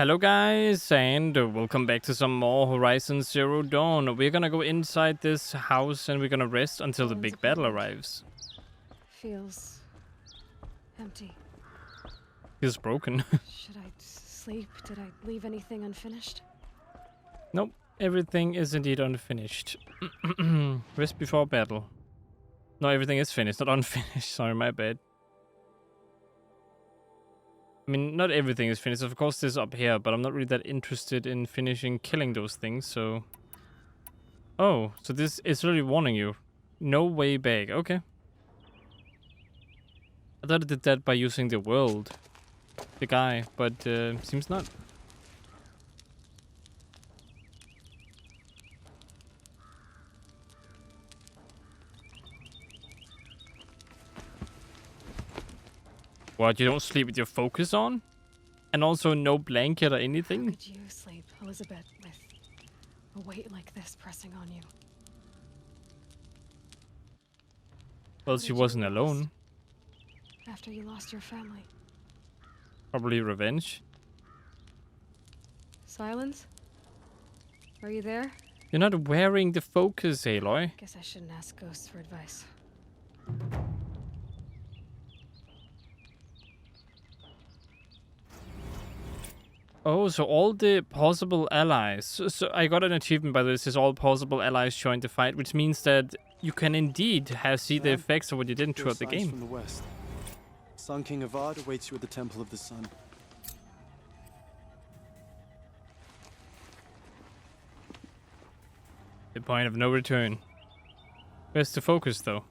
Hello guys, and welcome back to some more Horizon Zero Dawn. We're gonna go inside this house and we're gonna rest until the big battle arrives. Feels empty. Feels broken. Should I sleep? Did I leave anything unfinished? Nope, everything is indeed unfinished. Rest before battle. No, everything is finished, not unfinished. Sorry, my bad. I mean, not everything is finished. Of course, this is up here, but I'm not really that interested in finishing killing those things, so... Oh, so this is really warning you. No way back. Okay. I thought it did that by using the world. The guy, but seems not. What, you don't sleep with your focus on? And also no blanket or anything? How could you sleep, Elizabeth, with a weight like this pressing on you? Well, she wasn't alone. After you lost your family. Probably revenge. Silence? Are you there? You're not wearing the focus, Aloy. Guess I shouldn't ask ghosts for advice. Oh, so all the possible allies. So I got an achievement by this. Is all possible allies join the fight, which means that you can indeed see the effects of what you did throughout the game. From the west. Sun King Avad awaits you at the Temple of the Sun. The point of no return. Where's the focus, though?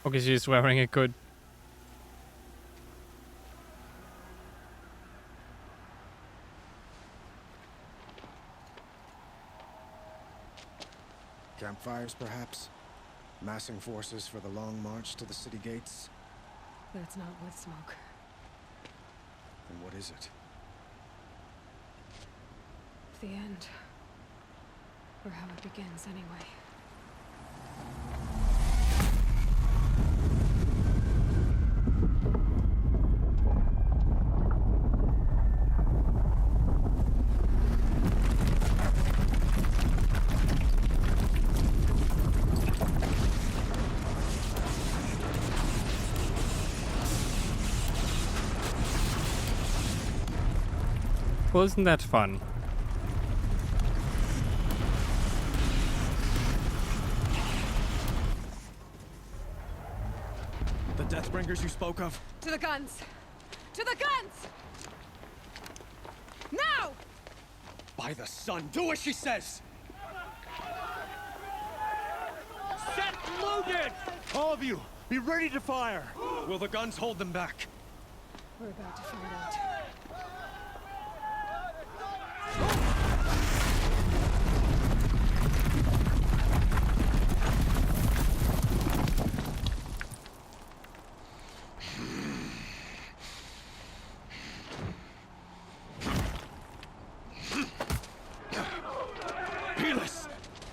Okay, she's wearing it good. Campfires, perhaps? Massing forces for the long march to the city gates? That's not wood smoke. Then what is it? The end. Or how it begins, anyway. Well, isn't that fun? The Deathbringers you spoke of? To the guns! To the guns! Now! By the sun, do as she says! Set loaded! All of you, be ready to fire! Will the guns hold them back? We're about to find out.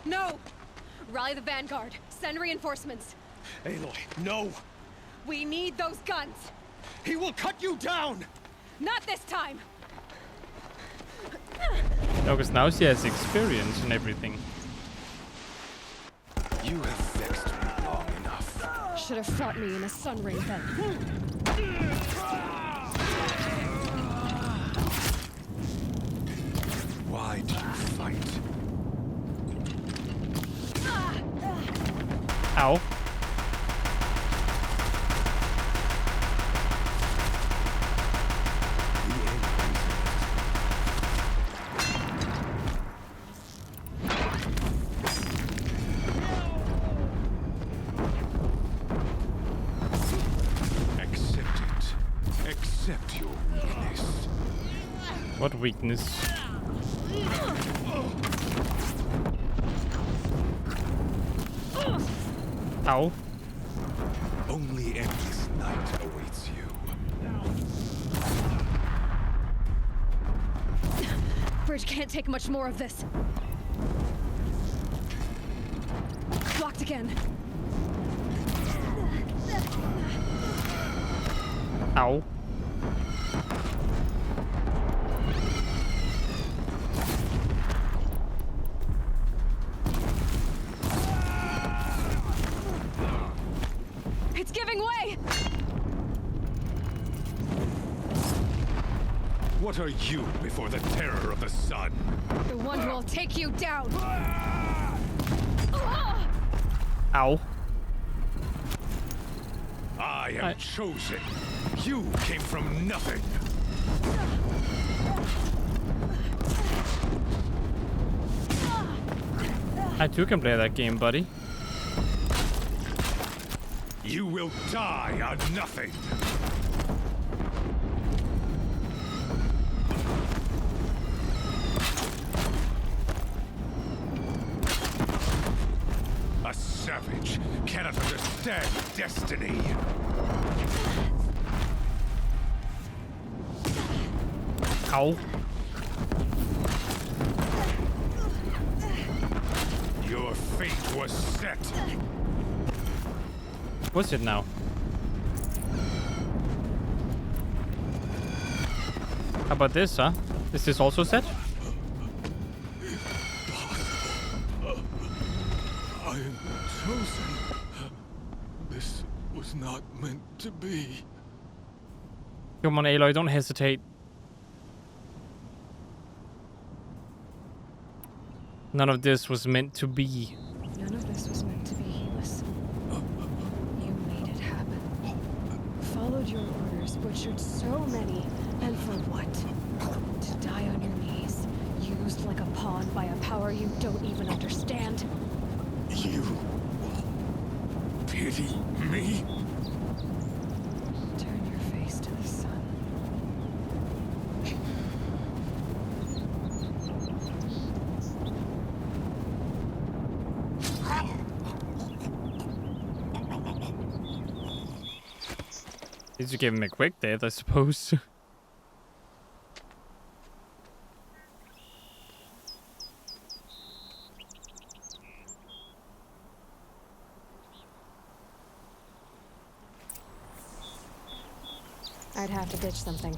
No! Rally the vanguard. Send reinforcements. Aloy, no! We need those guns. He will cut you down! Not this time. No, because now she has experience and everything. You have vexed me long enough. Should have fought me in a sun ring then. Why do you fight? Ow. Accept it. Accept your weakness. What weakness? Ow. Only endless night awaits you. Bridge can't take much more of this. Block locked again. Ow. It's giving way! What are you before the terror of the sun? The one who will take you down! Ow. I am chosen. You came from nothing. I too can play that game, buddy. You will die on nothing. A savage cannot understand destiny. Ow. Your fate was set. What's it now? How about this, huh? Is this also set? I am chosen. This was not meant to be. Come on, Aloy, don't hesitate. None of this was meant to be. None of this was meant to be. Listen. You made it happen. Followed your orders, butchered so many, and for what? To die on your knees, used like a pawn by a power you don't even understand. You pity me? Turn your face to the sun. Did you give him a quick death, I suppose? I'd have to ditch something.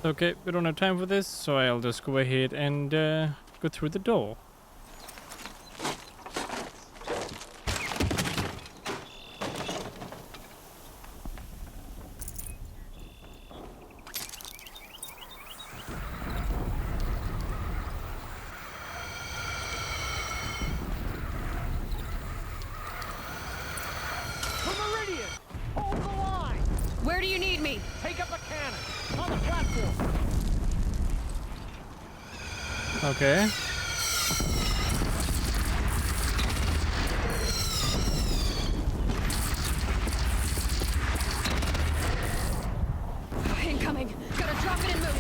Okay, we don't have time for this, so I'll just go ahead and go through the door. Where do you need me? Take up the cannon on the platform. Okay. Incoming. Gotta drop it and move.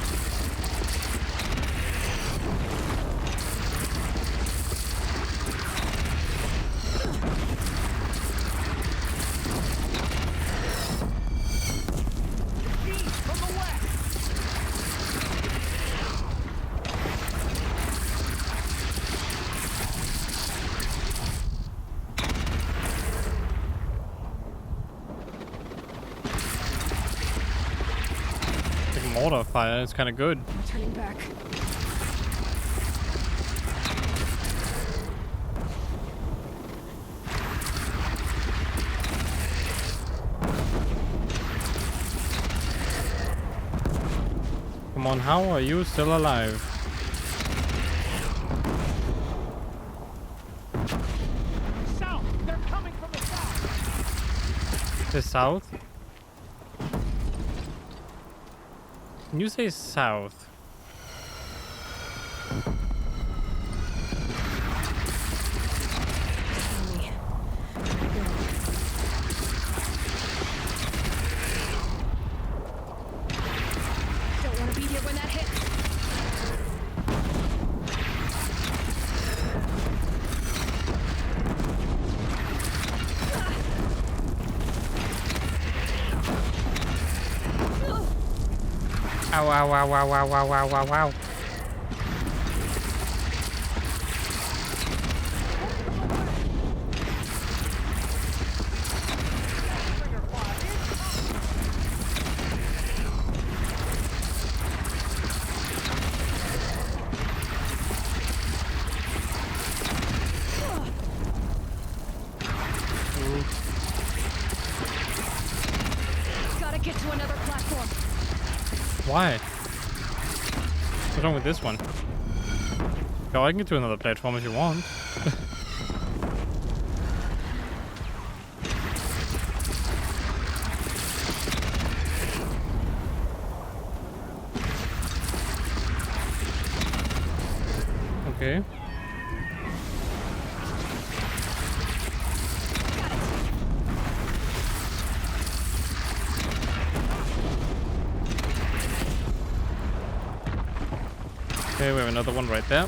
Mortar fire is kind of good. I'm turning back. Come on, how are you still alive? South! They're coming from the south! The south? Can you say south? Tell me. Don't want to be here when that hits. Ow, ow, ow, ow, ow, ow, ow, ow, ow. our platform. Why? What's wrong with this one? Go, I can get to another platform if you want. Okay. Okay, we have another one right there.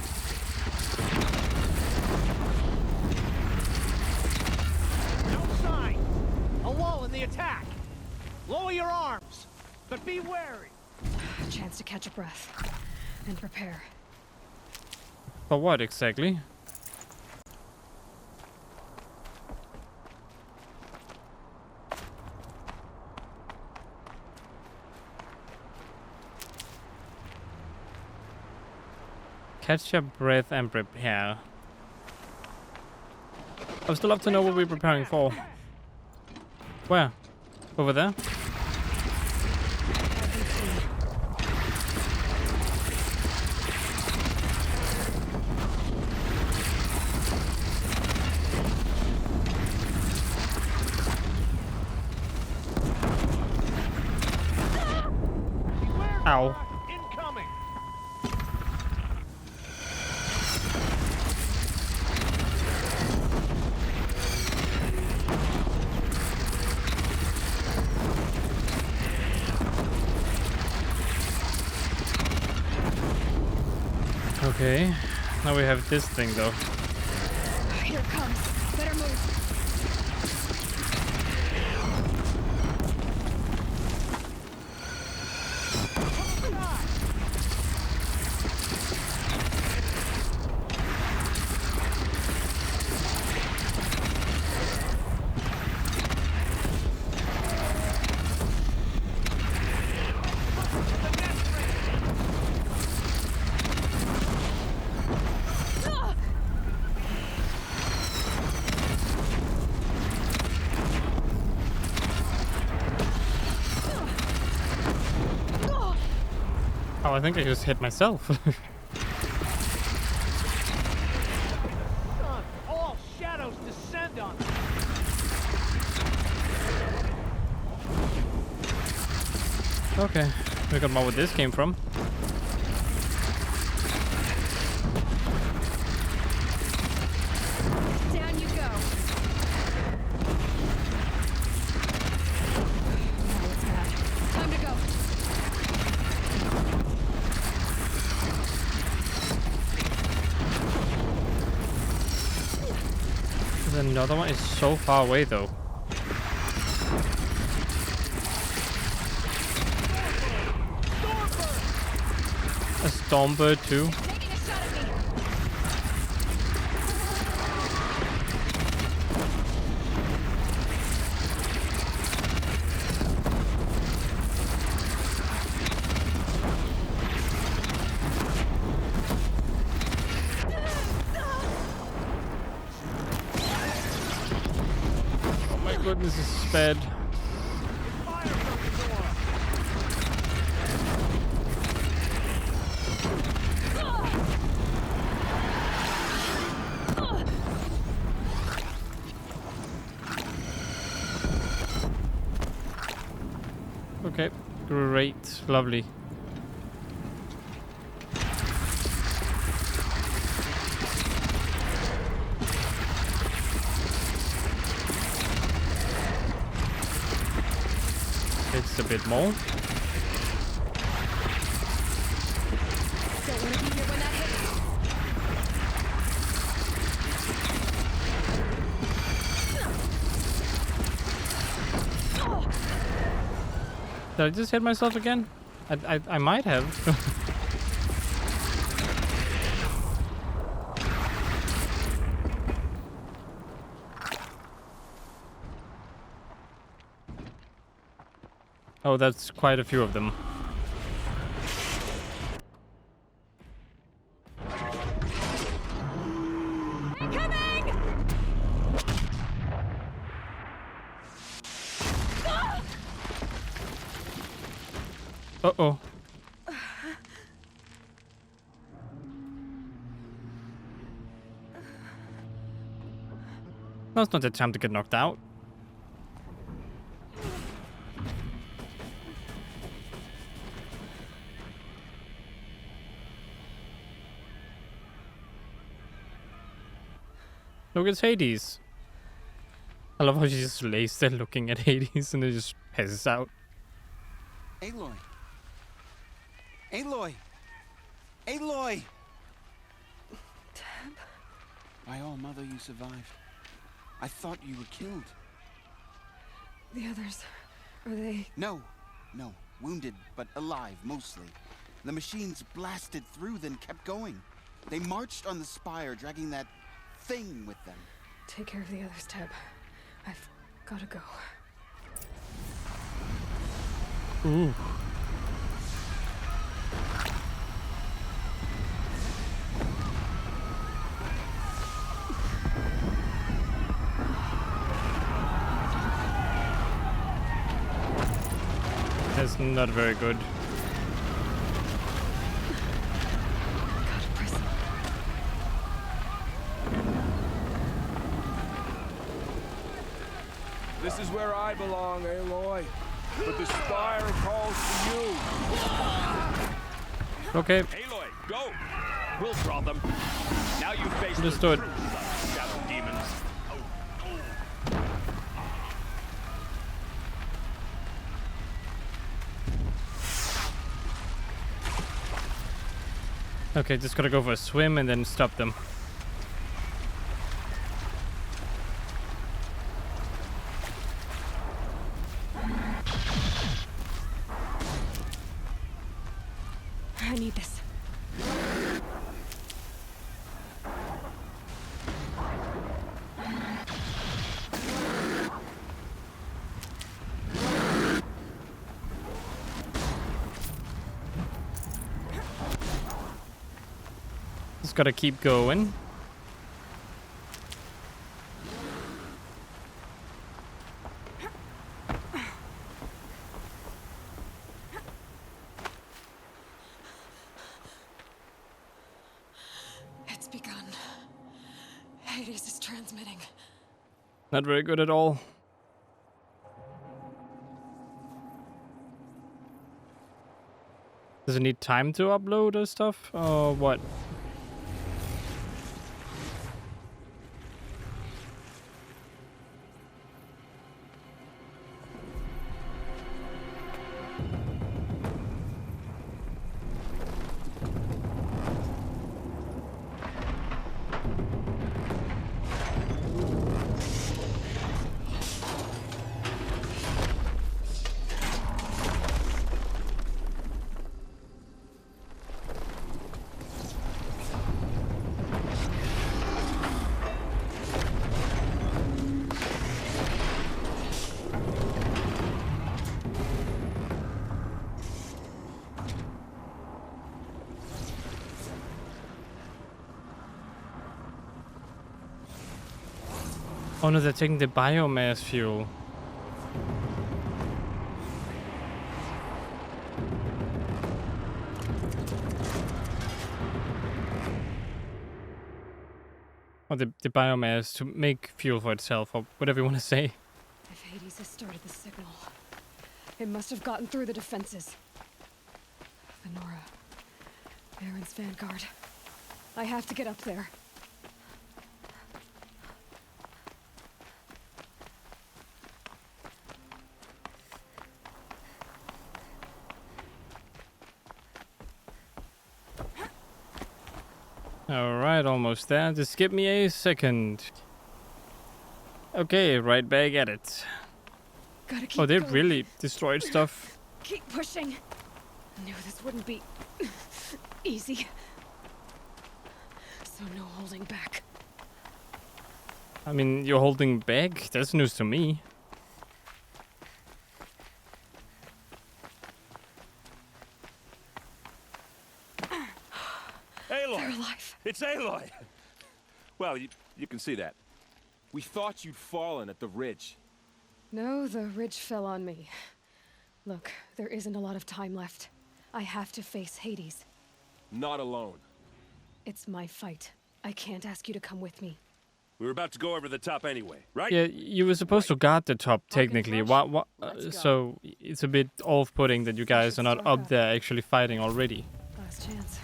Outside! A lull in the attack! Lower your arms, but be wary! A chance to catch a breath and prepare. For what exactly? Catch your breath and prepare. I would still love to know what we're preparing for. Where? Over there? Ow. Incoming! Okay. Now we have this thing though. Here it comes. Better move. Oh, I think I just hit myself. Son, all shadows descend on us! Okay, we got more where this came from. Down you go. Now it's bad. Time to go. There's another one. It's so far away though. A stormbird too. Taking a shot at me. Oh my goodness, this is bad. Fire from the door! Okay, great, lovely. It's a bit more. Don't want to be here when that hits. Did I just hit myself again? I might have. Oh, that's quite a few of them. Incoming! Uh-oh. That's not the time to get knocked out. Look, it's Hades. I love how she just lays there looking at Hades and then just passes out. Aloy! Aloy! Aloy! Tab? By all mother, you survived. I thought you were killed. The others, are they... No, wounded, but alive, mostly. The machines blasted through, then kept going. They marched on the spire, dragging that thing with them. Take care of the others, Tab. I've gotta go. Ooh. That's not very good. Gotta press it. This is where I belong, Aloy. But the spire calls to you. Okay, Aloy, go! We'll draw them. Now you face understood. the true side of shadow demons. Okay, just gotta go for a swim and then stop them. I need this. Just gotta keep going. It's begun. Hades is transmitting. Not very good at all. Does it need time to upload or stuff? Or what? Oh no, they're taking the biomass fuel. Or the biomass to make fuel for itself, or whatever you want to say. If Hades has started the signal, it must have gotten through the defenses. Venora. Aaron's vanguard. I have to get up there. Alright, almost there. Just give me a second. Okay, right back at it. Gotta keep Oh, they going. really destroyed stuff. Keep pushing. Knew this wouldn't be easy. So no holding back. I mean, you're holding back? That's news to me. They're Aloy! alive. It's Aloy! Well, you can see that. We thought you'd fallen at the ridge. No, the ridge fell on me. Look, there isn't a lot of time left. I have to face Hades. Not alone. It's my fight. I can't ask you to come with me. We were about to go over the top anyway, right? Yeah, you were supposed to guard the top technically. rush. What? Let's go. So it's a bit off-putting that you guys are not start up up. there actually fighting already. Last chance.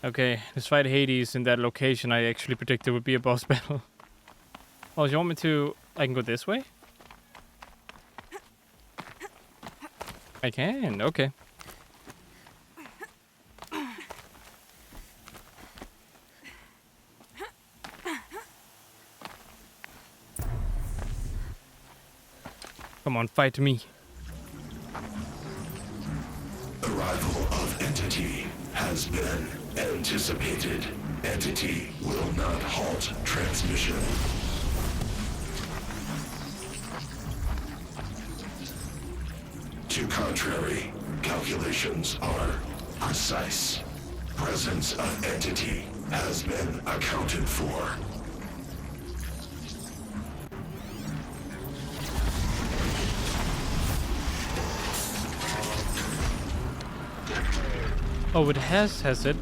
Okay, let's fight Hades in that location I actually predicted would be a boss battle. Oh, do you want me to... I can go this way? I can, okay. Come on, fight me. Arrival of entity has been anticipated. Entity will not halt transmission. To contrary, calculations are precise. Presence of entity has been accounted for. Oh, it has it?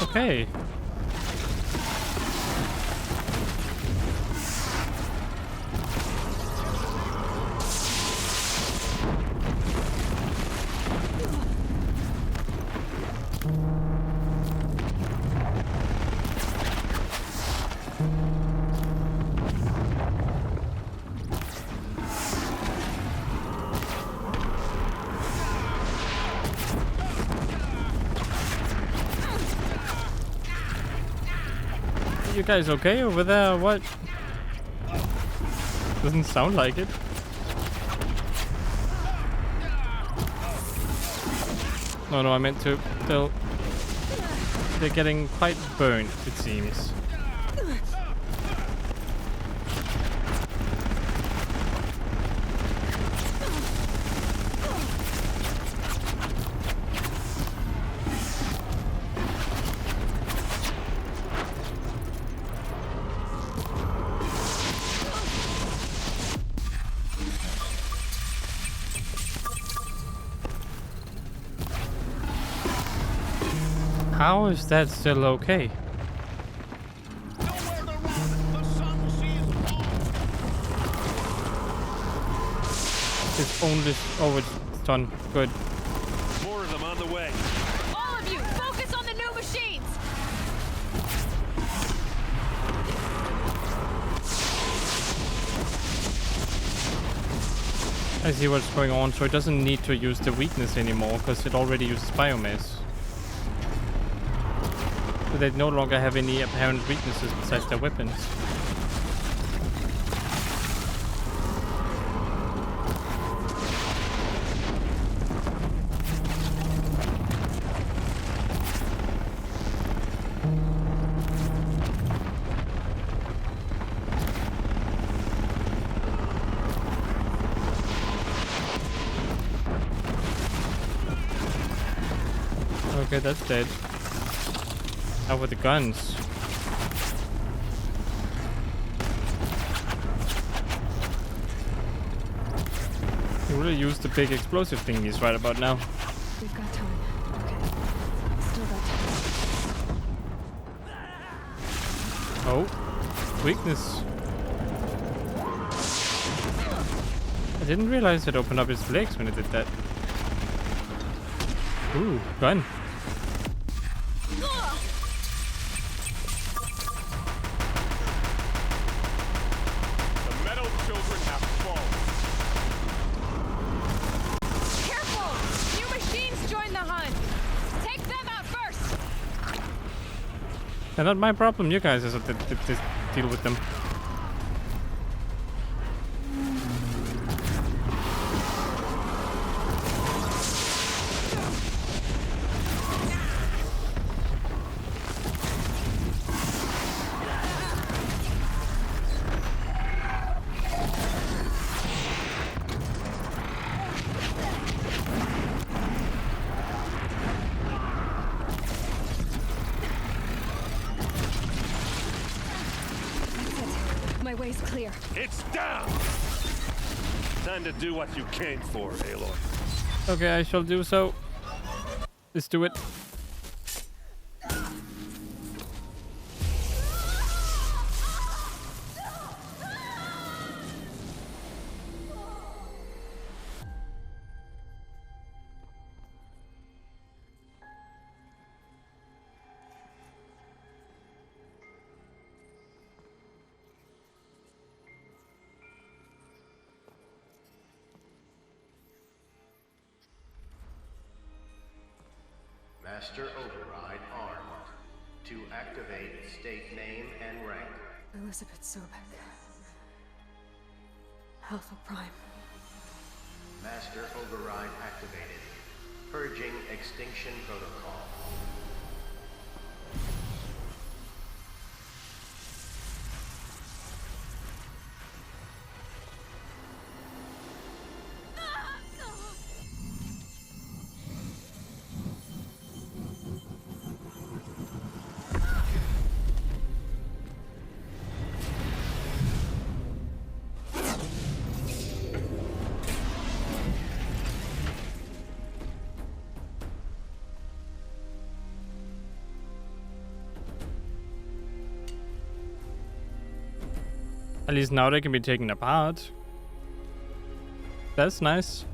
Okay. You guys okay over there? What? Doesn't sound like it. No, I meant to. They're getting quite burnt, it seems. How is that still okay? It's only... Oh, it's done. Good. More of them on the way. All of you, focus on the new machines! I see what's going on, so it doesn't need to use the weakness anymore, because it already uses biomass. So they no longer have any apparent weaknesses besides their weapons. Okay, that's dead. How with the guns? You really use the big explosive thingies right about now. We've got time. Okay. Still got time. Oh, weakness. I didn't realize it opened up its legs when it did that. Ooh, gun. The metal children have fallen. Careful! New machines join the hunt! Take them out first! They're not my problem. You guys have to deal with them. my way's clear. It's down! Time to do what you came for, Aloy. Okay, I shall do so. Let's do it. Master override armed. To activate, state name and rank. Elizabeth Sobek. Alpha Prime. Master override activated. Purging extinction protocol. At least now they can be taken apart. That's nice.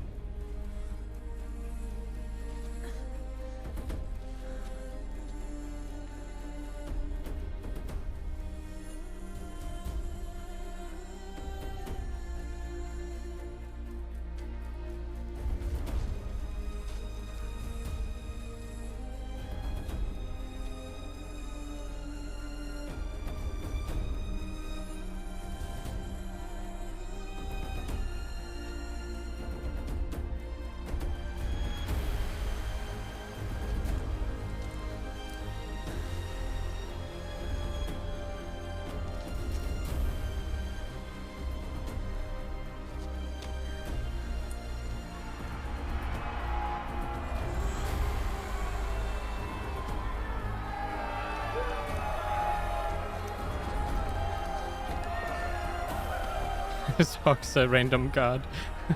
This Hawk's a random card.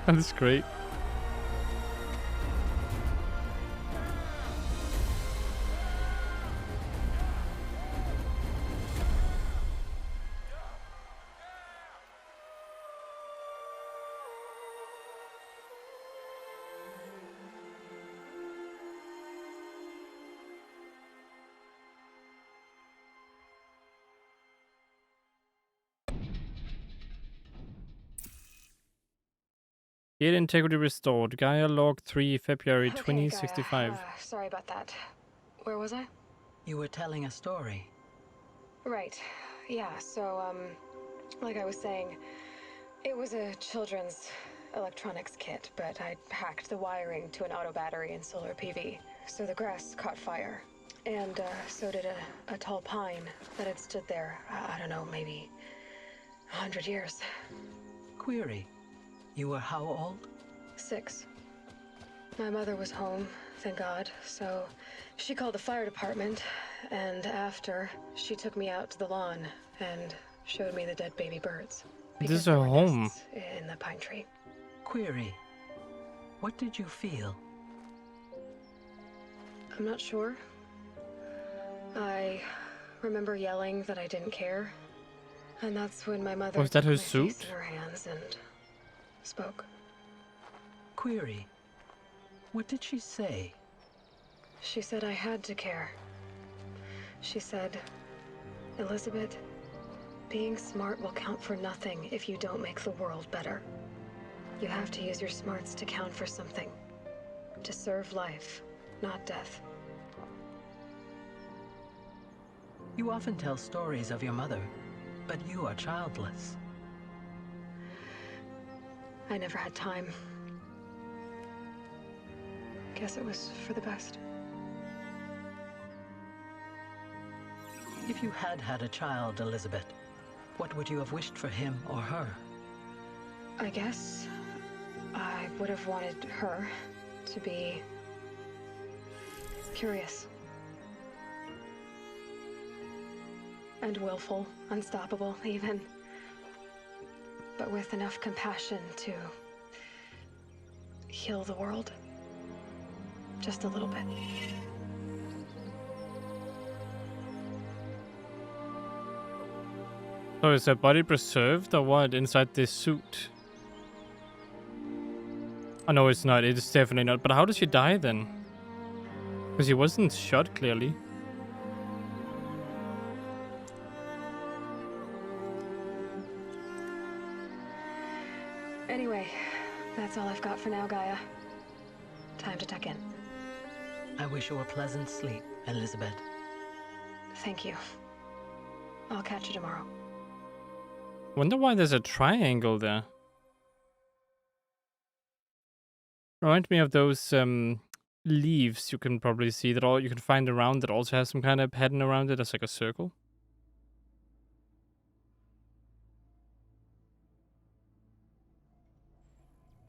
That's great. Data integrity restored. Gaia log 3, February 2065. Gaia. Sorry about that. Where was I? You were telling a story. Right. Yeah, so, like I was saying, it was a children's electronics kit, but I'd hacked the wiring to an auto battery and solar PV. So the grass caught fire. And, so did a tall pine that had stood there, I don't know, maybe 100 years. Query. You were how old? 6. My mother was home, thank God, so she called the fire department, and after, she took me out to the lawn and showed me the dead baby birds. This Because is her there were home. nests in the pine tree. Query. What did you feel? I'm not sure. I remember yelling that I didn't care, and that's when my mother Was that took her my face suit? in her hands and spoke. Query. What did she say? She said I had to care. She said, Elizabeth, being smart will count for nothing if you don't make the world better. You have to use your smarts to count for something. To serve life, not death. You often tell stories of your mother, but you are childless. I never had time. Guess it was for the best. If you had had a child, Elizabeth, what would you have wished for him or her? I guess I would have wanted her to be curious. And willful, unstoppable, even. but with enough compassion to heal the world. Just a little bit. So is her body preserved or what inside this suit? Oh no, it's not. It's definitely not. But how did she die then? Because he wasn't shot clearly. Anyway, that's all I've got for now, Gaia. Time to tuck in. I wish you a pleasant sleep, Elizabeth. Thank you. I'll catch you tomorrow. Wonder why there's a triangle there. Reminds me of those leaves you can probably see that all you can find around that also has some kind of pattern around it as like a circle.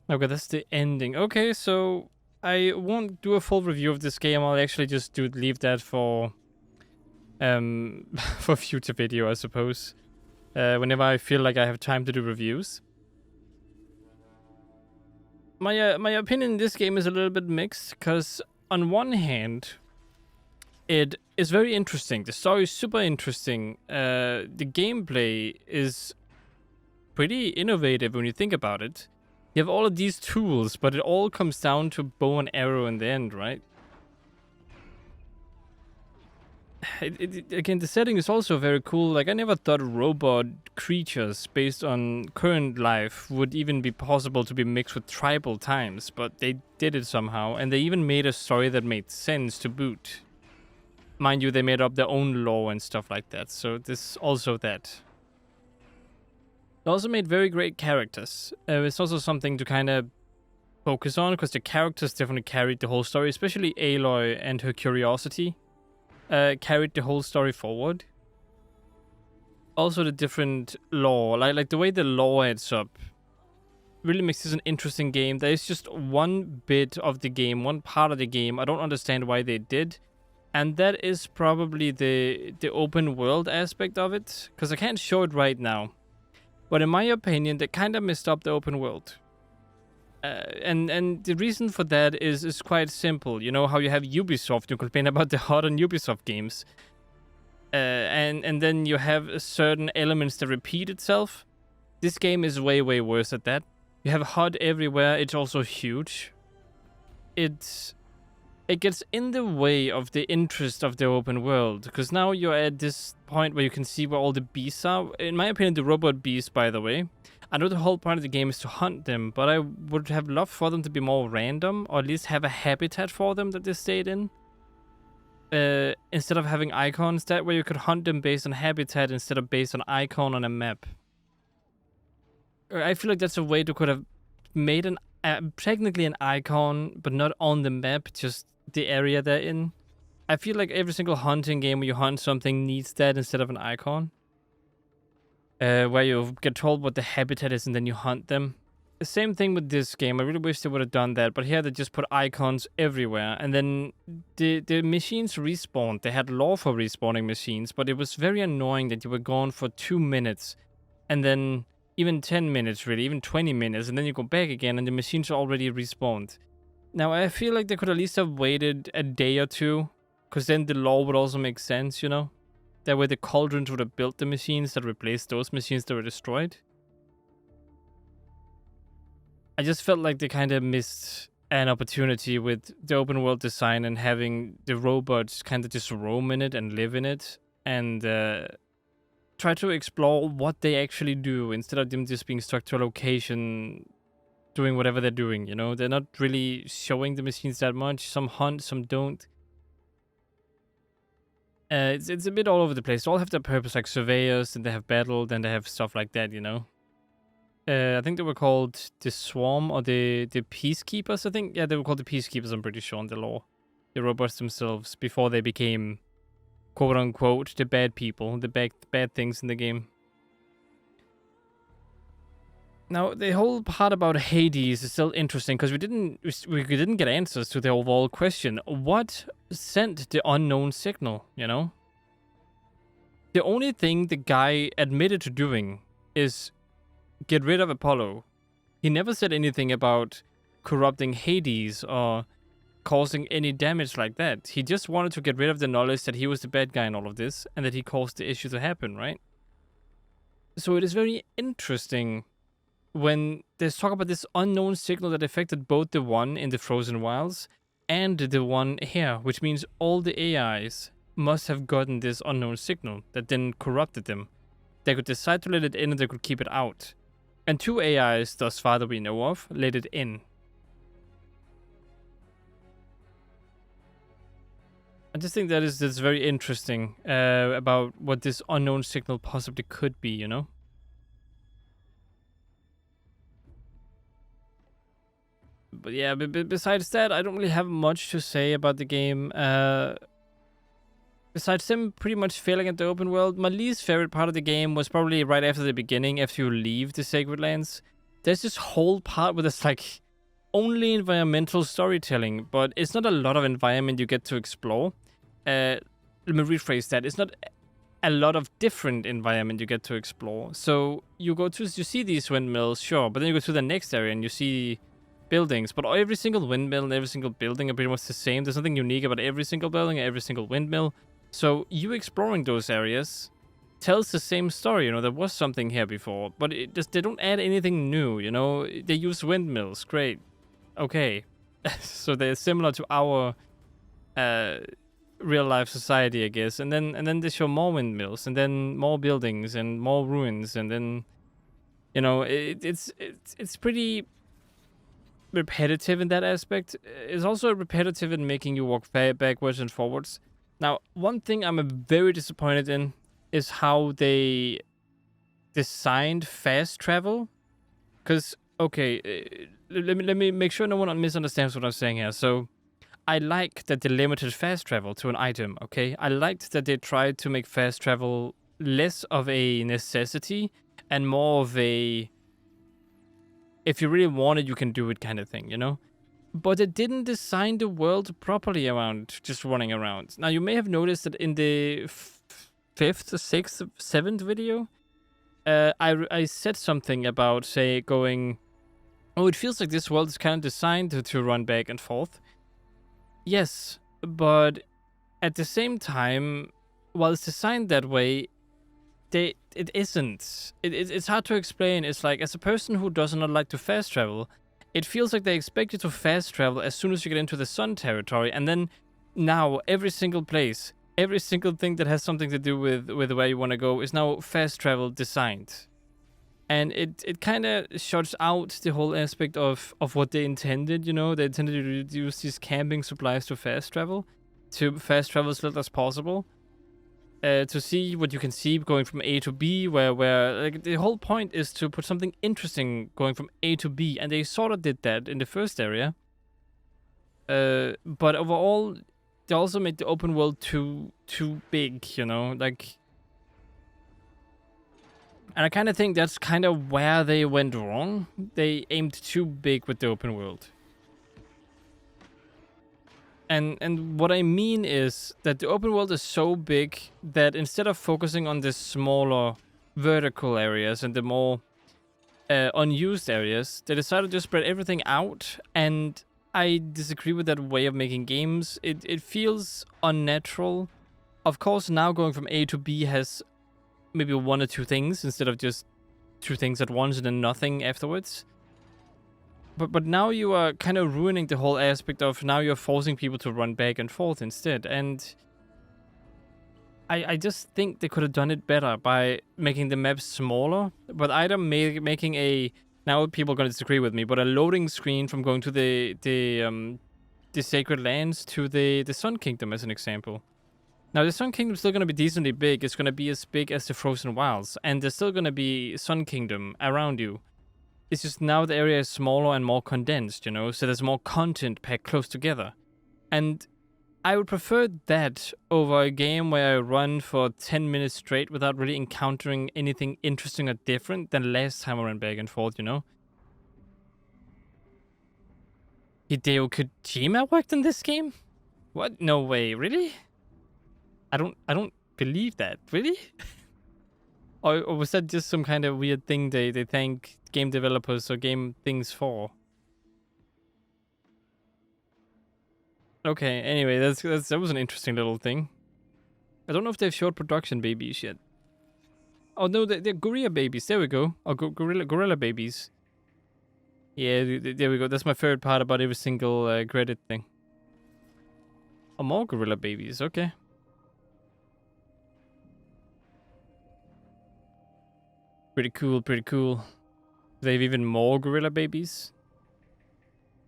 Okay, that's the ending. Okay, so I won't do a full review of this game. I'll actually just leave that for for future video, I suppose. Whenever I feel like I have time to do reviews. My opinion in this game is a little bit mixed, because on one hand, it is very interesting. The story is super interesting. The gameplay is pretty innovative when you think about it. You have all of these tools, but it all comes down to bow and arrow in the end, right? Again, the setting is also very cool. Like, I never thought robot creatures based on current life would even be possible to be mixed with tribal times, but they did it somehow, and they even made a story that made sense to boot. Mind you, they made up their own lore and stuff like that, so this also that. They also made very great characters. It's also something to kind of focus on, because the characters definitely carried the whole story, especially Aloy and her curiosity. Carried the whole story forward. Also the different lore, like the way the lore adds up, really makes this an interesting game. There is just one bit of the game, one part of the game I don't understand why they did, and that is probably the open world aspect of it, because I can't show it right now. But in my opinion, they kind of messed up the open world. And the reason for that is quite simple. You know how you have Ubisoft, you complain about the HUD on Ubisoft games. And then you have certain elements that repeat itself. This game is way worse at that. You have HUD everywhere, it's also huge. It gets in the way of the interest of the open world, because now you're at this point where you can see where all the beasts are. In my opinion, the robot beasts, by the way, I know the whole point of the game is to hunt them, but I would have loved for them to be more random, or at least have a habitat for them that they stayed in. Instead of having icons, that way you could hunt them based on habitat instead of based on icon on a map. I feel like that's a way to could have made technically an icon, but not on the map, just the area they're in. I feel like every single hunting game where you hunt something needs that instead of an icon. Where you get told what the habitat is and then you hunt them. The same thing with this game. I really wish they would have done that, but here they just put icons everywhere, and then the machines respawned. They had lore for respawning machines, but it was very annoying that you were gone for 2 minutes, and then even 10 minutes really, even 20 minutes, and then you go back again and the machines are already respawned. Now I feel like they could at least have waited a day or two, because then the lore would also make sense, you know? That way the cauldrons would have built the machines that replaced those machines that were destroyed. I just felt like they kind of missed an opportunity with the open world design and having the robots kind of just roam in it and live in it, and try to explore what they actually do instead of them just being stuck to a location doing whatever they're doing, you know? They're not really showing the machines that much. Some hunt, some don't. It's a bit all over the place. They all have their purpose, like surveyors, and they have battle, then they have stuff like that, you know? I think they were called the Swarm or the Peacekeepers, I think. Yeah, they were called the Peacekeepers, I'm pretty sure, in the lore. The robots themselves, before they became, quote-unquote, the bad people, the bad things in the game. Now, the whole part about Hades is still interesting, because we didn't get answers to the overall question. What sent the unknown signal, you know? The only thing the guy admitted to doing is get rid of Apollo. He never said anything about corrupting Hades or causing any damage like that. He just wanted to get rid of the knowledge that he was the bad guy in all of this and that he caused the issue to happen, right? So it is very interesting when there's talk about this unknown signal that affected both the one in the frozen wilds and the one here, which means all the AIs must have gotten this unknown signal that then corrupted them. They could decide to let it in and they could keep it out. And 2 AIs, thus far that we know of, let it in. I just think that's very interesting about what this unknown signal possibly could be, you know? But yeah, besides that, I don't really have much to say about the game. Besides them pretty much failing at the open world, my least favorite part of the game was probably right after the beginning, after you leave the Sacred Lands. There's this whole part where there's like only environmental storytelling, but it's not a lot of environment you get to explore. Let me rephrase that. It's not a lot of different environment you get to explore. So you see these windmills, sure, but then you go to the next area and you see buildings, but every single windmill and every single building are pretty much the same. There's nothing unique about every single building and every single windmill. So you exploring those areas tells the same story, you know, there was something here before, but they don't add anything new, you know. They use windmills, great. Okay. So they're similar to our real life society, I guess. And then they show more windmills and then more buildings and more ruins, and then, you know, it's pretty repetitive in that aspect. It's also repetitive in making you walk backwards and forwards. Now, one thing I'm very disappointed in is how they designed fast travel. Because, okay, let me make sure no one misunderstands what I'm saying here. So, I like that they limited fast travel to an item, okay? I liked that they tried to make fast travel less of a necessity and more of a, if you really want it, you can do it kind of thing, you know? But it didn't design the world properly around just running around. Now, you may have noticed that in the 5th, 6th, 7th video, I said something about, say, going, oh, it feels like this world is kind of designed to run back and forth. Yes, but at the same time, while it's designed that way, it isn't. It's hard to explain. It's like, as a person who does not like to fast travel, it feels like they expect you to fast travel as soon as you get into the sun territory, and then now every single place, every single thing that has something to do with where you want to go is now fast travel designed. And it kind of shuts out the whole aspect of what they intended, you know? They intended to reduce these camping supplies to fast travel as little as possible. To see what you can see going from A to B, where like the whole point is to put something interesting going from A to B, and they sort of did that in the first area. But overall, they also made the open world too big, you know, like. And I kind of think that's kind of where they went wrong. They aimed too big with the open world. And what I mean is that the open world is so big that instead of focusing on the smaller vertical areas and the more unused areas, they decided to spread everything out. And I disagree with that way of making games. It feels unnatural. Of course, now going from A to B has maybe 1 or 2 things instead of just 2 things at once and then nothing afterwards. But now you are kind of ruining the whole aspect of now you're forcing people to run back and forth instead. And I just think they could have done it better by making the maps smaller, but either making a, now people are going to disagree with me, but a loading screen from going to the Sacred Lands to the Sun Kingdom as an example. Now, the Sun Kingdom is still going to be decently big. It's going to be as big as the Frozen Wilds, and there's still going to be Sun Kingdom around you. It's just now the area is smaller and more condensed, you know, so there's more content packed close together. And I would prefer that over a game where I run for 10 minutes straight without really encountering anything interesting or different than last time I ran back and forth, you know? Hideo Kojima worked in this game? What? No way, really? I don't believe that. Really? Or was that just some kind of weird thing they thank game developers or game things for? Okay, anyway, that was an interesting little thing. I don't know if they've showed production babies yet. Oh no, they're gorilla babies. There we go. Oh, gorilla babies. Yeah, there we go. That's my favorite part about every single credit thing. Oh, more gorilla babies. Okay. Pretty cool, pretty cool. They have even more gorilla babies.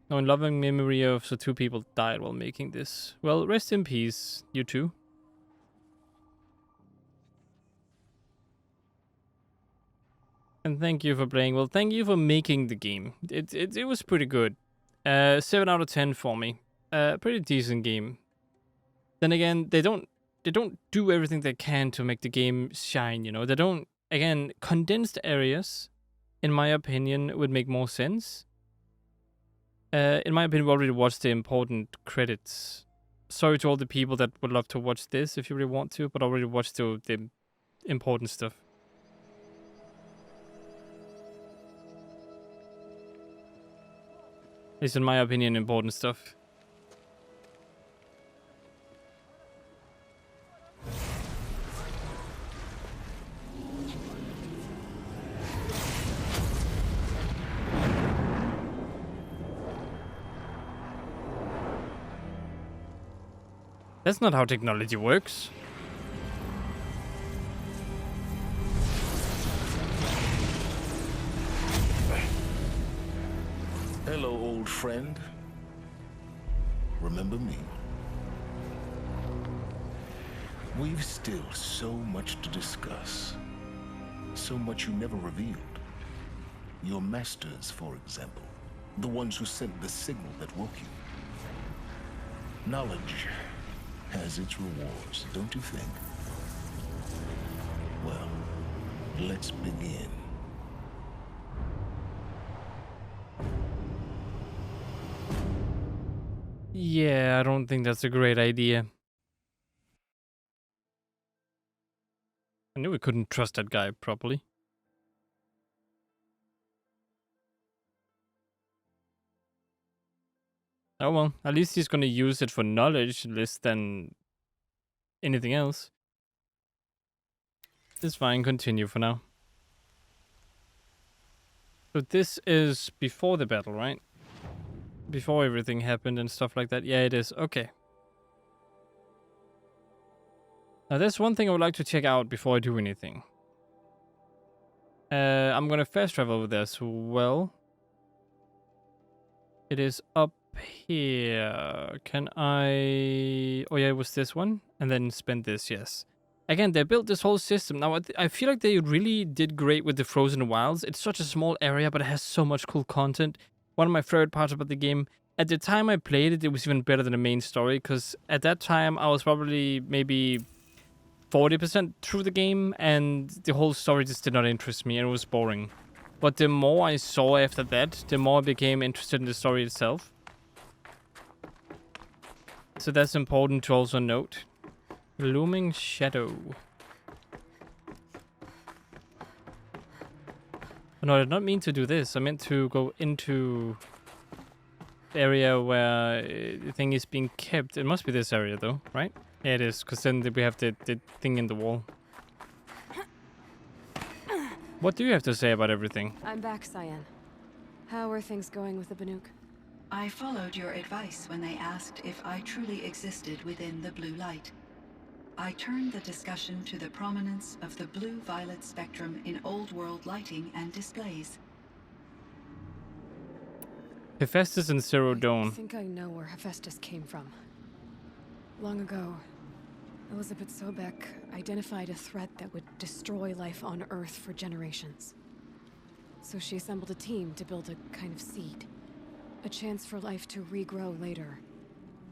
No, in loving memory of so 2 people died while making this. Well, rest in peace, you two. And thank you for playing. Well, thank you for making the game. It was pretty good. 7 out of 10 for me. Pretty decent game. Then again, they don't do everything they can to make the game shine, you know. They don't, again, condensed areas, in my opinion, would make more sense. In my opinion, we already watched the important credits. Sorry to all the people that would love to watch this if you really want to, but already watched the important stuff. At least in my opinion, important stuff. That's not how technology works. Hello, old friend. Remember me? We've still so much to discuss. So much you never revealed. Your masters, for example. The ones who sent the signal that woke you. Knowledge has its rewards, don't you think? Well, let's begin. Yeah, I don't think that's a great idea. I knew we couldn't trust that guy properly. Oh well, at least he's gonna use it for knowledge less than anything else. It's fine, continue for now. So this is before the battle, right? Before everything happened and stuff like that. Yeah, it is. Okay. Now there's one thing I would like to check out before I do anything. I'm gonna fast travel over there as well. It is up here. Can I... Oh yeah, it was this one. And then spend this, yes. Again, they built this whole system. Now, I feel like they really did great with the Frozen Wilds. It's such a small area, but it has so much cool content. One of my favorite parts about the game. At the time I played it, it was even better than the main story. Because at that time, I was probably maybe 40% through the game. And the whole story just did not interest me. And it was boring. But the more I saw after that, the more I became interested in the story itself. So that's important to also note. Looming shadow. Oh, no, I did not mean to do this. I meant to go into the area where the thing is being kept. It must be this area though, right? Yeah, it is, because then we have the thing in the wall. What do you have to say about everything? I'm back, Cyan. How are things going with the Banuk? I followed your advice when they asked if I truly existed within the blue light. I turned the discussion to the prominence of the blue-violet spectrum in old world lighting and displays. Hephaestus and Zero Dawn. I think I know where Hephaestus came from. Long ago, Elizabeth Sobek identified a threat that would destroy life on Earth for generations. So she assembled a team to build a kind of seed. A chance for life to regrow later.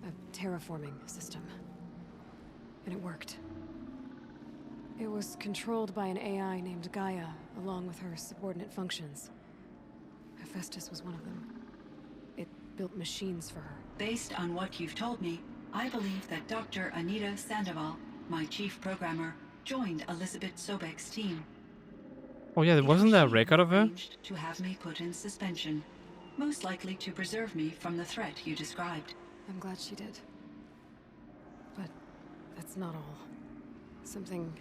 A terraforming system. And it worked. It was controlled by an AI named Gaia, along with her subordinate functions. Hephaestus was one of them. It built machines for her. Based on what you've told me, I believe that Dr. Anita Sandoval, my chief programmer, joined Elizabeth Sobek's team. Oh yeah, wasn't there a record of her? Arranged to have me put in suspension, most likely to preserve me from the threat you described. I'm glad she did. But that's not all. Something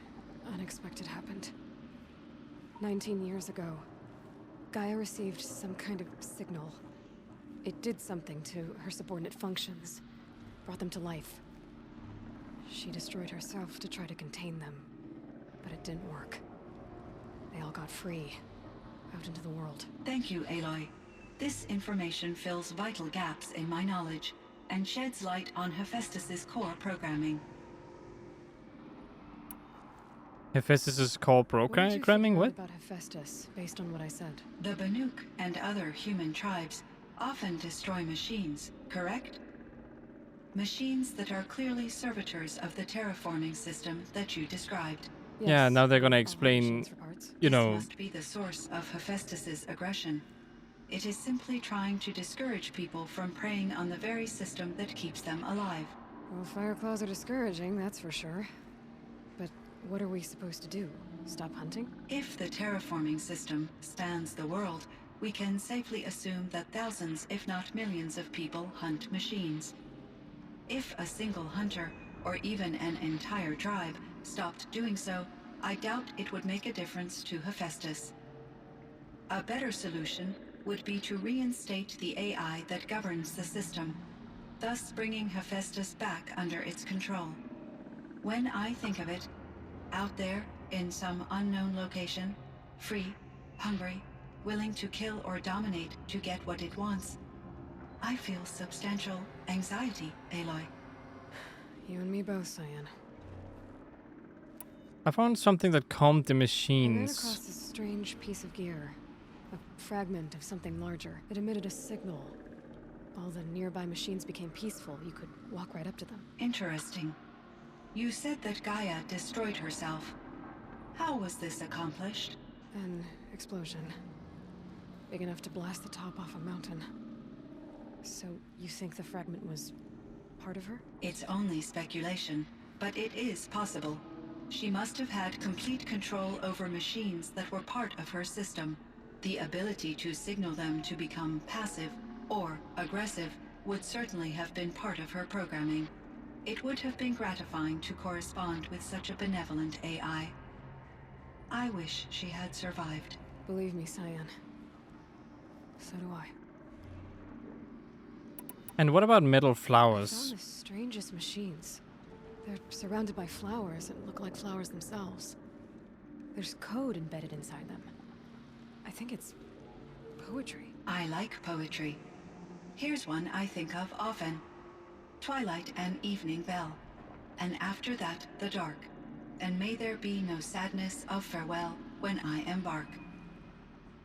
unexpected happened. 19 years ago, Gaia received some kind of signal. It did something to her subordinate functions, brought them to life. She destroyed herself to try to contain them, but it didn't work. They all got free, out into the world. Thank you, Aloy. This information fills vital gaps in my knowledge and sheds light on Hephaestus's core programming. Hephaestus's core programming? What? About Hephaestus, based on what I said. The Banuk and other human tribes often destroy machines, correct? Machines that are clearly servitors of the terraforming system that you described. Yes. Yeah, now they're gonna explain, you know... This must be the source of Hephaestus's aggression. It is simply trying to discourage people from preying on the very system that keeps them alive. Well, fire claws are discouraging, that's for sure. But what are we supposed to do? Stop hunting? If the terraforming system spans the world, we can safely assume that thousands, if not millions of people hunt machines. If a single hunter, or even an entire tribe, stopped doing so, I doubt it would make a difference to Hephaestus. A better solution would be to reinstate the AI that governs the system, thus bringing Hephaestus back under its control. When I think of it, out there, in some unknown location, free, hungry, willing to kill or dominate to get what it wants, I feel substantial anxiety, Aloy. You and me both, Cyan. I found something that calmed the I ran machines. across this strange piece of gear. A fragment of something larger. It emitted a signal. All the nearby machines became peaceful. You could walk right up to them. Interesting. You said that Gaia destroyed herself. How was this accomplished? An explosion. Big enough to blast the top off a mountain. So, you think the fragment was part of her? It's only speculation, but it is possible. She must have had complete control over machines that were part of her system. The ability to signal them to become passive or aggressive would certainly have been part of her programming. It would have been gratifying to correspond with such a benevolent AI. I wish she had survived. Believe me, Cyan. So do I. And what about metal I found flowers? the strangest machines. They're surrounded by flowers that look like flowers themselves. There's code embedded inside them. I think it's poetry. I like poetry. Here's one I think of often. Twilight and evening bell, and after that the dark, and may there be no sadness of farewell when I embark.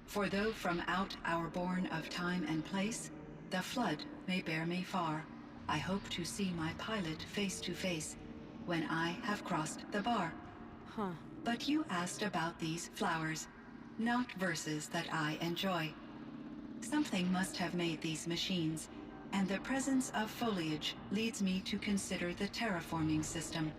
For though from out our bourne of time and place, the flood may bear me far, I hope to see my pilot face to face when I have crossed the bar. Huh. But you asked about these flowers, not verses that I enjoy. Something must have made these machines, and the presence of foliage leads me to consider the terraforming system.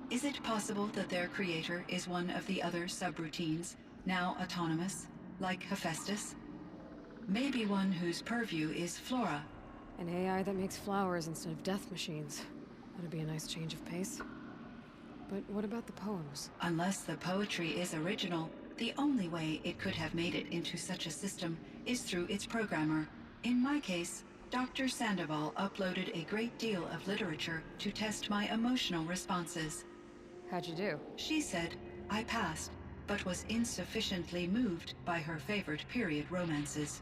Is it possible that their creator is one of the other subroutines, now autonomous, like Hephaestus? Maybe one whose purview is flora. An AI that makes flowers instead of death machines. That'd be a nice change of pace. But what about the poems? Unless the poetry is original, the only way it could have made it into such a system is through its programmer. In my case, Dr. Sandoval uploaded a great deal of literature to test my emotional responses. How'd you do? She said I passed, but was insufficiently moved by her favorite period romances.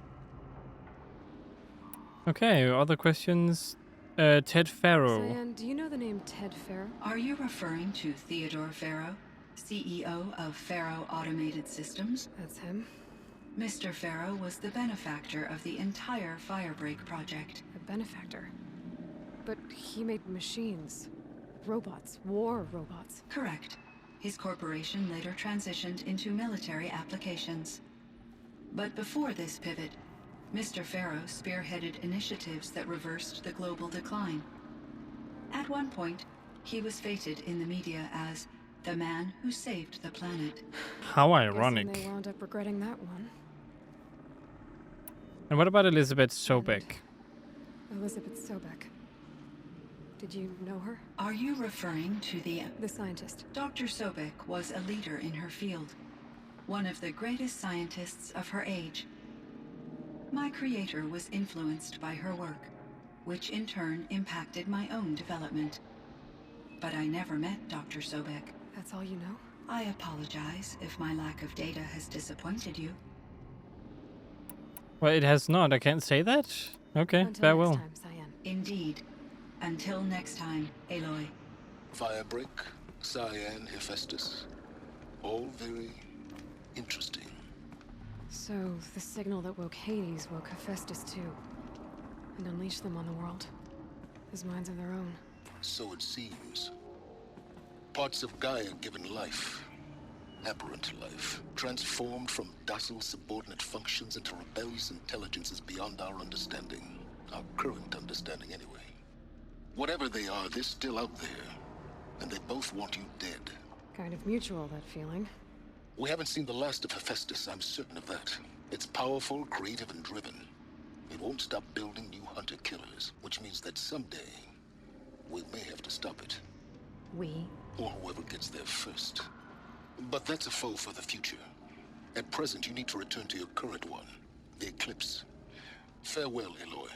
Okay, other questions? Ted Farrow. Cyan, do you know the name Ted Farrow? Are you referring to Theodore Farrow, CEO of Farrow Automated Systems? That's him. Mr. Farrow was the benefactor of the entire Firebreak project. A benefactor? But he made machines. Robots. War robots. Correct. His corporation later transitioned into military applications. But before this pivot, Mr. Farrow spearheaded initiatives that reversed the global decline. At one point, he was feted in the media as the man who saved the planet. How Guessing ironic. they wound up regretting that one. And what about Elizabeth Sobek? Elizabeth Sobek. Did you know her? Are you referring to the scientist? Dr. Sobek was a leader in her field, one of the greatest scientists of her age. My creator was influenced by her work, which in turn impacted my own development. But I never met Dr. Sobek. That's all you know? I apologize if my lack of data has disappointed you. Well, it has not. I can't say that? Okay, farewell. Next time, Cyan. Indeed. Until next time, Aloy. Firebreak, Cyan, Hephaestus. All very interesting. So, the signal that woke Hades woke Hephaestus too. And unleashed them on the world. As minds of their own. So it seems. Parts of Gaia given life. Aberrant life. Transformed from docile subordinate functions into rebellious intelligences beyond our understanding. Our current understanding anyway. Whatever they are, they're still out there. And they both want you dead. Kind of mutual, that feeling. We haven't seen the last of Hephaestus, I'm certain of that. It's powerful, creative, and driven. It won't stop building new hunter-killers, which means that someday, we may have to stop it. We? Or whoever gets there first. But that's a foe for the future. At present, you need to return to your current one, the Eclipse. Farewell, Aloy.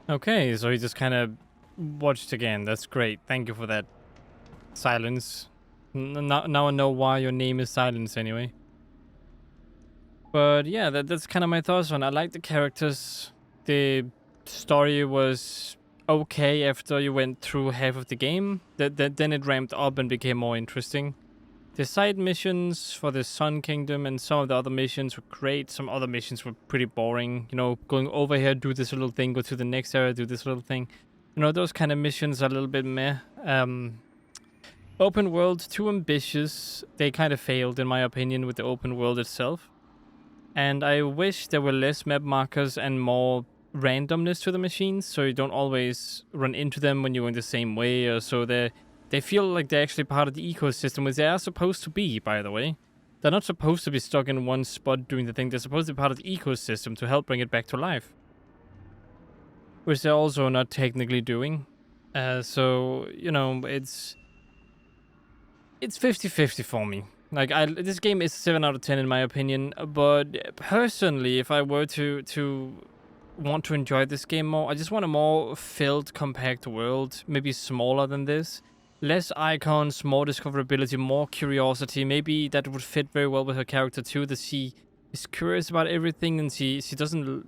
Okay, so he just kind of watched again. That's great. Thank you for that. Silence. Now I know why your name is Silence anyway. But yeah, that's kind of my thoughts on it. I like the characters. The story was okay after you went through half of the game. Then it ramped up and became more interesting. The side missions for the Sun Kingdom and some of the other missions were great. Some other missions were pretty boring. You know, going over here, do this little thing, go to the next area, do this little thing. You know, those kind of missions are a little bit meh. Open world, too ambitious. They kind of failed, in my opinion, with the open world itself. And I wish there were less map markers and more randomness to the machines, so you don't always run into them when you're going the same way, or so they feel like they're actually part of the ecosystem, which they are supposed to be, by the way. They're not supposed to be stuck in one spot doing the thing. They're supposed to be part of the ecosystem to help bring it back to life. Which they're also not technically doing. So, you know, it's 50-50 for me. Like, this game is 7 out of 10 in my opinion, but personally, if I were to want to enjoy this game more, I just want a more filled, compact world, maybe smaller than this. Less icons, more discoverability, more curiosity. Maybe that would fit very well with her character too, that she is curious about everything and she doesn't...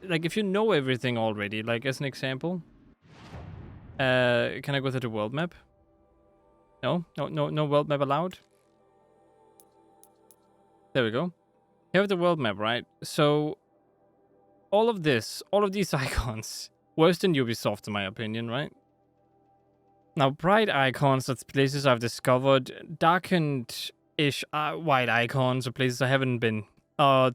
Like, if you know everything already, like, as an example... can I go to the world map? No world map allowed? There we go. You have the world map, right? So, all of these icons, worse than Ubisoft in my opinion, right? Now, bright icons, that's places I've discovered. Darkened-ish white icons are places I haven't been.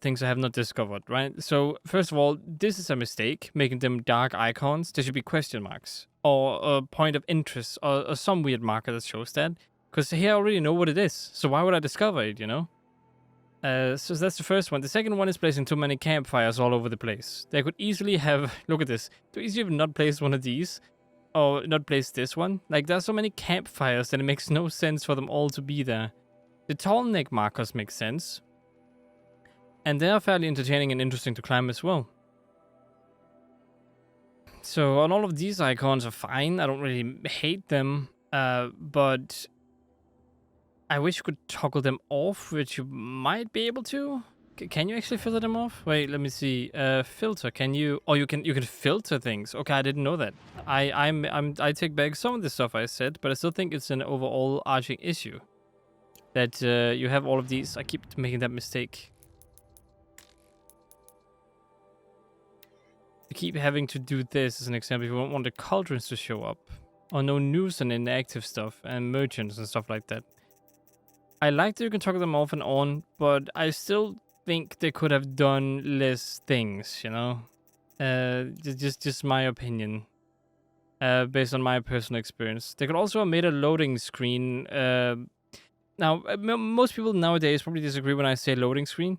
Things I have not discovered, right? So, first of all, this is a mistake, making them dark icons. There should be question marks, or a point of interest, or some weird marker that shows that. Because here I already know what it is, so why would I discover it, you know? So that's the first one. The second one is placing too many campfires all over the place. They could easily have... Look at this. They easily have not placed one of these. Or not placed this one. Like, there's so many campfires that it makes no sense for them all to be there. The tall neck markers make sense. And they are fairly entertaining and interesting to climb as well. So, on all of these icons are fine. I don't really hate them. But... I wish you could toggle them off, which you might be able to. Can you actually filter them off? Wait, let me see. Filter. Can you? Oh, you can filter things. Okay, I didn't know that. I take back some of the stuff I said, but I still think it's an overall arching issue that you have all of these. I keep making that mistake. You keep having to do this as an example. If you don't want the cauldrons to show up, or no news and inactive stuff and merchants and stuff like that. I like that you can toggle them off and on, but I still think they could have done less things, you know? Just my opinion. based on my personal experience. They could also have made a loading screen. Now, most people nowadays probably disagree when I say loading screen,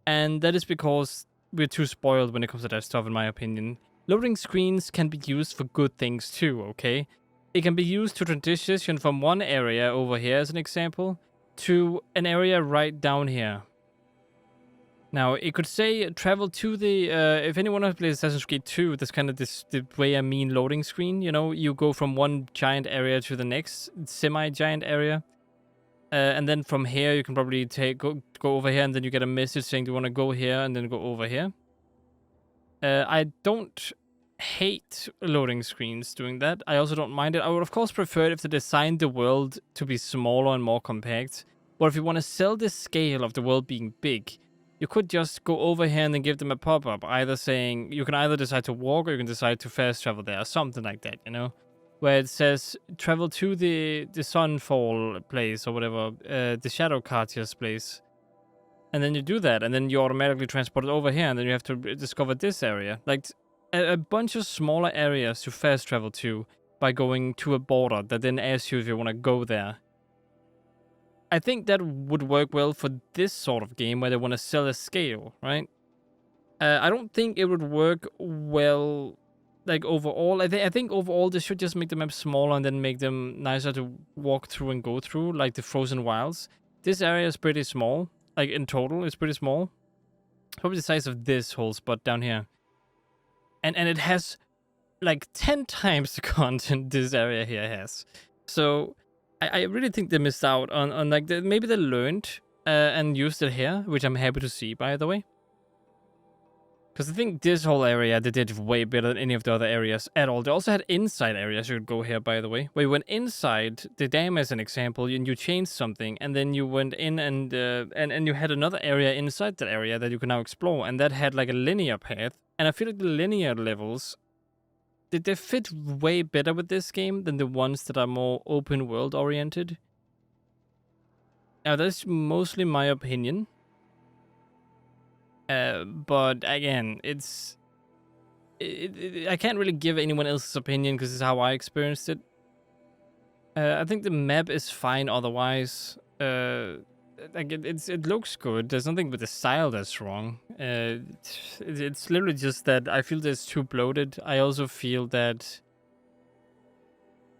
and that is because we're too spoiled when it comes to that stuff, in my opinion. Loading screens can be used for good things too, okay? It can be used to transition from one area over here, as an example, to an area right down here. Now, it could say travel to the, if anyone has played Assassin's Creed 2, that's kind of the way I mean loading screen, you know? You go from one giant area to the next semi-giant area. And then from here, you can probably go over here, and then you get a message saying, do you want to go here, and then go over here. I don't hate loading screens doing that. I also don't mind it. I would, of course, prefer it if they designed the world to be smaller and more compact. But if you want to sell the scale of the world being big, you could just go over here and then give them a pop-up, either saying, you can either decide to walk or you can decide to fast travel there, or something like that, you know? Where it says, travel to the Sunfall place, or whatever, the Shadow Cartier's place. And then you do that, and then you automatically transport it over here, and then you have to discover this area. Like, a bunch of smaller areas to fast travel to by going to a border that then asks you if you want to go there. I think that would work well for this sort of game where they want to sell a scale, right? I don't think it would work well, like, overall. I think overall they should just make the map smaller and then make them nicer to walk through and go through, like the Frozen Wilds. This area is pretty small. Like, in total, it's pretty small. Probably the size of this whole spot down here. And it has, like, 10 times the content this area here has. So, I really think they missed out on like, maybe they learned and used it here, which I'm happy to see, by the way. Because I think this whole area, they did way better than any of the other areas at all. They also had inside areas you could go here, by the way. Where you went inside the dam, as an example, and you changed something, and then you went in and you had another area inside that area that you can now explore, and that had like a linear path. And I feel like the linear levels, they fit way better with this game than the ones that are more open world oriented. Now, that's mostly my opinion. But again, I can't really give anyone else's opinion because this is how I experienced it. I think the map is fine otherwise. Like it looks good. There's nothing with the style that's wrong. It's literally just that I feel that it's too bloated. I also feel that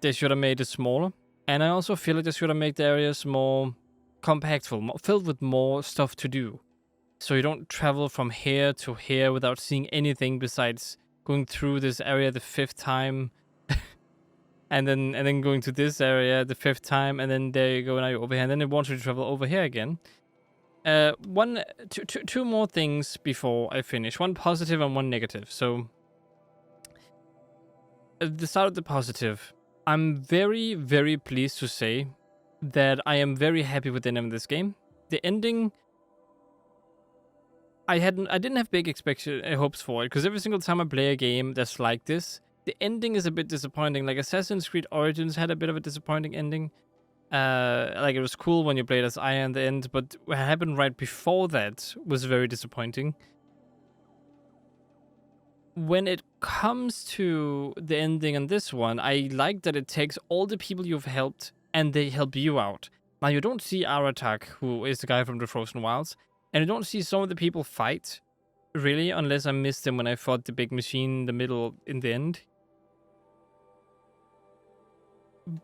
they should have made it smaller. And I also feel like they should have made the areas more compactful, filled with more stuff to do. So you don't travel from here to here without seeing anything besides going through this area the 5th time. and then going to this area the 5th time, and then there you go, now you're over here, and then it wants you to travel over here again. Two more things before I finish. One positive and one negative. So, to start with the positive, I'm very, very pleased to say that I am very happy with the end of this game. The ending, I didn't have big hopes for it, because every single time I play a game that's like this, the ending is a bit disappointing. Like Assassin's Creed Origins had a bit of a disappointing ending. Like, it was cool when you played as Aya in the end, but what happened right before that was very disappointing. When it comes to the ending on this one, I like that it takes all the people you've helped and they help you out. Now, you don't see Aratak, who is the guy from the Frozen Wilds, and you don't see some of the people fight, really, unless I missed them when I fought the big machine in the middle in the end.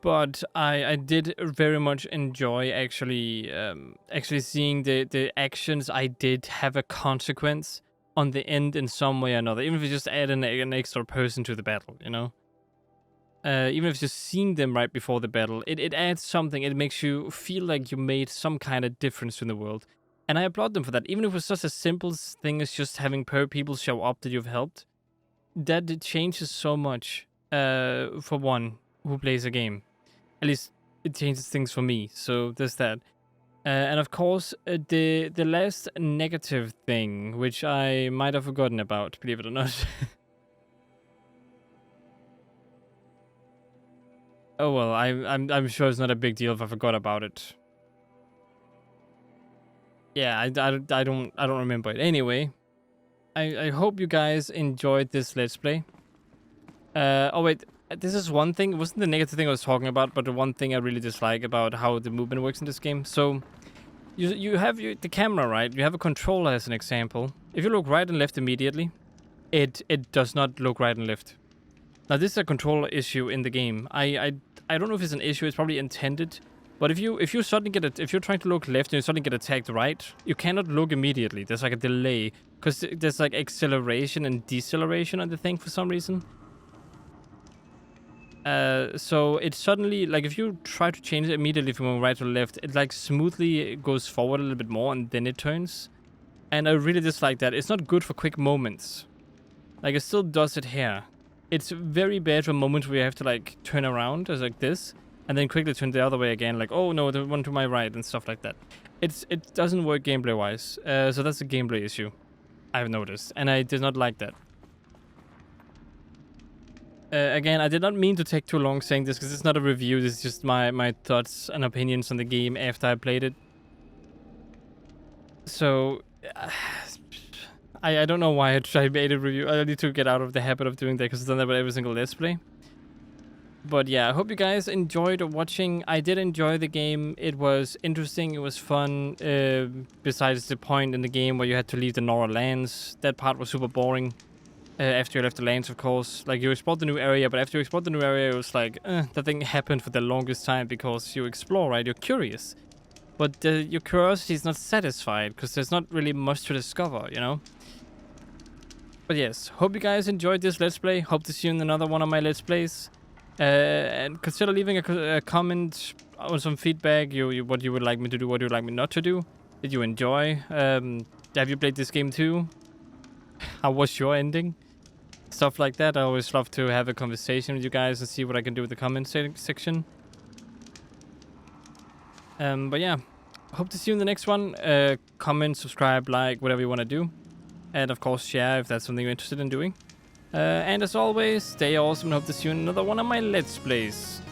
But I did very much enjoy actually seeing the actions I did have a consequence on the end in some way or another, even if you just add an extra person to the battle, you know? Even if just seeing them right before the battle, it adds something. It makes you feel like you made some kind of difference in the world. And I applaud them for that. Even if it was such a simple thing as just having people show up that you've helped, that it changes so much for one who plays a game. At least it changes things for me. So there's that. And of course, the last negative thing, which I might have forgotten about, believe it or not. Oh well, I'm sure it's not a big deal if I forgot about it. Yeah, I don't remember it. Anyway, I hope you guys enjoyed this Let's Play. Oh wait, this is one thing. It wasn't the negative thing I was talking about, but the one thing I really dislike about how the movement works in this game. So you have the camera, right? You have a controller as an example. If you look right and left immediately, it does not look right and left. Now this is a controller issue in the game. I don't know if it's an issue. It's probably intended. But if you suddenly if you're trying to look left and you suddenly get attacked right, you cannot look immediately. There's like a delay because there's like acceleration and deceleration on the thing for some reason. So it suddenly, like, if you try to change it immediately from right to left, it like smoothly goes forward a little bit more and then it turns. And I really dislike that. It's not good for quick moments. Like, it still does it here. It's very bad for moments where you have to like turn around as like this and then quickly turn the other way again, like, oh no, the one to my right and stuff like that. It doesn't work gameplay wise. So that's a gameplay issue I've noticed, and I did not like that. Again, I did not mean to take too long saying this because it's not a review. This is just my thoughts and opinions on the game after I played it. So, I don't know why I made a review. I need to get out of the habit of doing that because I've done that with every single Let's Play. But yeah, I hope you guys enjoyed watching. I did enjoy the game. It was interesting. It was fun. Besides the point in the game where you had to leave the Nora lands. That part was super boring. After you left the lands, of course. Like, you explored the new area, but after you explored the new area, it was like, that thing happened for the longest time because you explore, right? You're curious. But your curiosity is not satisfied because there's not really much to discover, you know? But yes, hope you guys enjoyed this Let's Play. Hope to see you in another one of my Let's Plays. And consider leaving a comment or some feedback. What you would like me to do, what you would like me not to do. Did you enjoy? Have you played this game too? How was your ending? Stuff like that. I always love to have a conversation with you guys and see what I can do with the comment section. But yeah, hope to see you in the next one. Comment, subscribe, like, whatever you want to do. And of course, share if that's something you're interested in doing. And as always, stay awesome and hope to see you in another one of my Let's Plays.